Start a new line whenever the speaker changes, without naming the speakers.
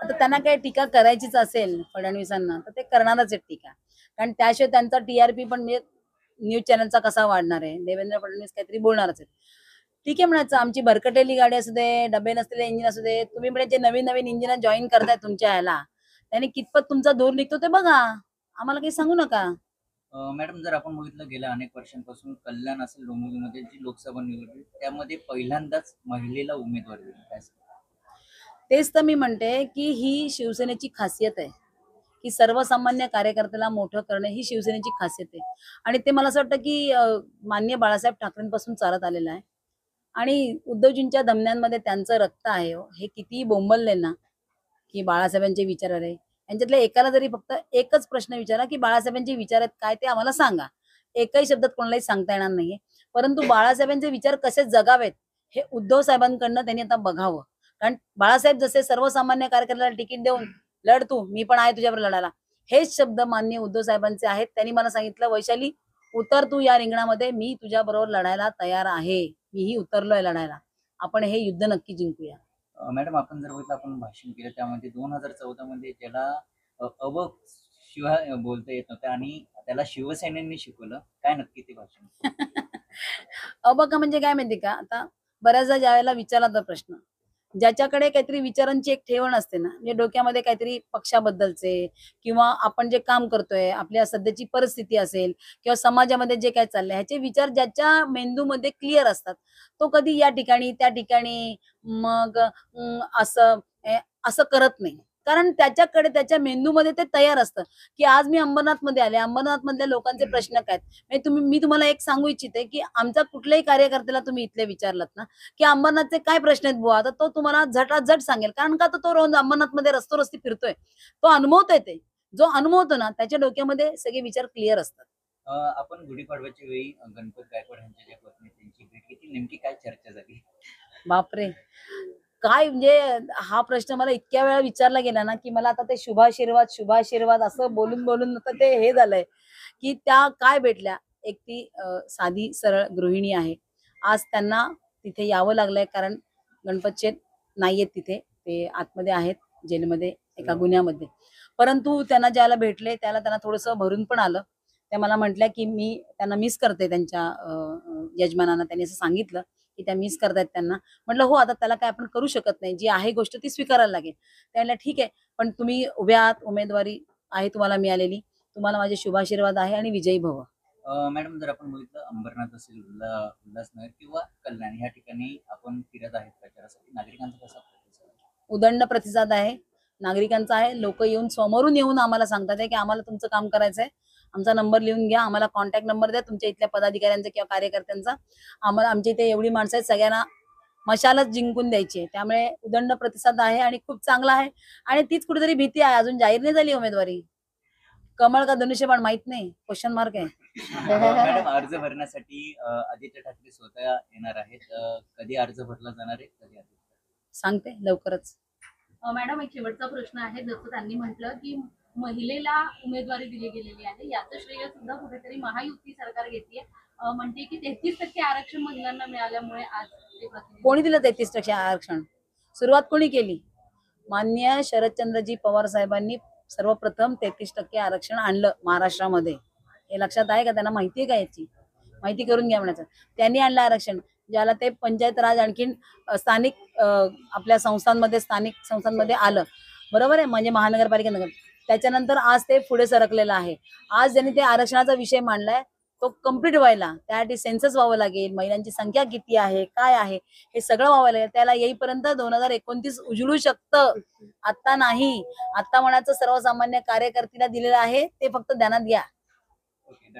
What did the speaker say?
आता त्यांना काही टीका करायचीच असेल फडणवीसांना तर ते करणारच आहेत टीका, कारण त्याशिवाय त्यांचा टीआरपी पण म्हणजे न्यूज चॅनलचा कसा वाढणार आहे. देवेंद्र फडणवीस काहीतरी बोलणारच आहेत. ठीक आहे म्हणायचं, आमची भरकटलेली गाडी असू दे, डबे नसलेले इंजिन असू दे, तुम्ही म्हणजे जे नवीन नवीन इंजिन जॉईन करताय तुमच्या ह्याला, त्याने कितपत तुमचा धूर निघतो ते बघा, आम्हाला काही सांगू नका.
मॅडम, जर आपण बघितलं गेल्या अनेक वर्षांपासून कल्याण असेल डोंबिवलीमध्ये जी लोकसभा निवडणूक त्यामध्ये पहिल्यांदाच महिलेला उमेदवारी दिली, काय सांगाल?
तेच तर मी म्हणते की ही शिवसेनेची खासियत आहे, की सर्वसामान्य कार्यकर्त्याला मोठं करणं ही शिवसेनेची खासियत आहे. आणि ते मला असं वाटतं की माननीय बाळासाहेब ठाकरेंपासून चालत आलेलं आहे. आणि उद्धवजींच्या धमन्यांमध्ये त्यांचं रक्त आहे हो. हे कितीही बोंबलले ना की बाळासाहेबांचे विचार आहे, यांच्यातल्या एकाला जरी फक्त एकच प्रश्न विचारा की बाळासाहेबांचे विचार आहेत काय ते आम्हाला सांगा, एकही शब्दात कोणालाही सांगता येणार नाहीये. परंतु बाळासाहेबांचे विचार कसे जगावेत हे उद्धव साहेबांकडनं त्यांनी आता बघावं. कारण बाळासाहेब जसे सर्वसामान्य कार्यकर्त्याला तिकीट देऊन लढ तू, मी पण आहे तुझ्यावर लढायला, हेच शब्द माननीय उद्धव साहेबांचे आहेत. त्यांनी मला सांगितलं, वैशाली उतर तू या रिंगणामध्ये, मी तुझ्या बरोबर लढायला तयार आहे, मीही उतरलोय लढायला, आपण हे युद्ध नक्की जिंकूया.
मॅडम, आपण जर बघितलं, आपण भाषण केलं त्यामध्ये 2014 मध्ये ज्याला अ शिवाय बोलता येत नव्हतं आणि त्याला शिवसेनेने शिकवलं, काय नक्की ते भाषण?
बघा म्हणजे काय माहिती का, आता बऱ्याचदा ज्यावेळेला विचारला जातो प्रश्न, ज्याच्याकडे काहीतरी विचारांची एक ठेवण असते ना, म्हणजे डोक्यामध्ये काहीतरी पक्षाबद्दलचे किंवा आपण जे काम करतोय, आपल्या सध्याची परिस्थिती असेल किंवा समाजामध्ये जे काय चाललंय ह्याचे विचार ज्याच्या मेंदूमध्ये क्लिअर असतात, तो कधी या ठिकाणी त्या ठिकाणी मग असं असं करत नाही. कारण त्याच्याकडे त्याच्या मेंदूमध्ये ते तयार असतं की आज मी अंबरनाथ मध्ये आले, अंबरनाथ मधल्या लोकांचे प्रश्न काय आहेत. म्हणजे मी तुम्हाला एक सांगू इच्छिते की आमचा कुठल्याही कार्यकर्त्याला तुम्ही इथले विचारलात ना की अंबरनाथचे काय प्रश्न आहेत बुवा, तर तो तुम्हाला झटाझट सांगेल. कारण का, तो रोज अंबरनाथ मध्ये रस्ती फिरतोय, तो अनुभवतोय. ते जो अनुभवतो ना त्याच्या डोक्यामध्ये सगळे विचार क्लिअर असतात.
आपण गुढीपाडव्याच्या वेळी गणपत गायकवाड यांच्या ज्या पत्नी त्यांची भेट घेतली, नेमकी काय चर्चा झाली?
बापरे, काय म्हणजे हा प्रश्न मला इतक्या वेळा विचारला गेला ना की मला आता ते शुभाशीर्वाद शुभाशीर्वाद असं बोलून बोलून आता ते हे झालंय की त्या काय भेटल्या. एक ती साधी सरळ गृहिणी आहे. आज त्यांना तिथे यावं लागलंय कारण गणपतचे नाहीयेत तिथे, ते आतमध्ये आहेत जेलमध्ये एका गुन्ह्यामध्ये. परंतु त्यांना ज्याला भेटले त्याला त्यांना थोडंसं भरून पण आलं. त्या मला म्हटल्या की मी त्यांना मिस करते, त्यांच्या यजमानांना त्यांनी असं सांगितलं की त्या मिस करतायत त्यांना. म्हटलं हो, आता त्याला काय आपण करू शकत नाही, जी आहे गोष्ट ती स्वीकारायला लागेल. त्याला ठीक आहे, पण तुम्ही उभ्या आहात, उमेदवारी आहे तुम्हाला मिळालेली, तुम्हाला माझे शुभाशीर्वाद आहे आणि विजयी भव.
मॅडम, जर आपण बघितलं अंबरनाथ असेल, उल्हासनगर किंवा कल्याण या ठिकाणी आपण फिरत आहेत प्रचारासाठी, नागरिकांचा कसा प्रतिसाद आहे?
उदंड प्रतिसाद आहे नागरिकांचा आहे. लोक येऊन समोरून येऊन आम्हाला सांगतात आहे की आम्हाला तुमचं काम करायचंय, आमचा नंबर लिहून घ्या, आम्हाला कॉन्टॅक्ट नंबर द्या तुमच्या इथल्या पदाधिकाऱ्यांचा किंवा कार्यकर्त्यांचा, आम्हाला आमच्या इथे एवढी माणसं आहेत, सगळ्यांना मशालच जिंकून द्यायची आहे. त्यामुळे उदंड प्रतिसाद आहे आणि खूप चांगला आहे. आणि तीच कुठेतरी भीती आहे, अजून जाहीर नाही झाली उमेदवारी, कमळ का धनुष्यबाण माहित नाही, क्वेश्चन मार्क आहे.
मॅडम, अर्ज भरण्यासाठी आदित्य ठाकरे स्वतः येणार आहेत. कधी अर्ज भरला जाणार आहे, कधी अर्ज?
सांगते लवकरच.
मॅडम, एक शेवटचा प्रश्न आहे. जसं त्यांनी म्हटलं की महिलेला उमेदवारी दिली गेलेली आहे, याचं श्रेय सुद्धा कुठेतरी महायुती सरकार घेते. म्हणते की 33% आरक्षण महिलांना मिळाल्यामुळे आज ते
कोणी दिलं 33% आरक्षण? सुरुवात कोणी केली? माननीय शरदचंद्रजी पवार साहेबांनी सर्वप्रथम 33% आरक्षण आणलं महाराष्ट्रामध्ये. हे लक्षात आहे का? त्यांना माहिती आहे का याची? माहिती करून घ्या म्हणायचं. त्यांनी आणलं आरक्षण, ज्याला ते पंचायत राज आणखीन स्थानिक आपल्या संस्थांमध्ये, स्थानिक संस्थांमध्ये आलं. बरोबर आहे, म्हणजे महानगरपालिका नगर. त्याच्यानंतर आज ते पुढे सरकलेलं आहे. आज ज्यांनी ते आरक्षणाचा विषय मांडलाय तो कम्प्लीट व्हायला, त्यासाठी सेन्सस व्हावं लागेल, महिलांची संख्या किती आहे, काय आहे, हे सगळं व्हावं लागेल. त्याला येईपर्यंत 2029 उजळू शकतं, आता नाही. आता म्हणायचं सर्वसामान्य कार्यकर्त्याला दिलेलं आहे, ते फक्त ध्यानात घ्या.
ओके.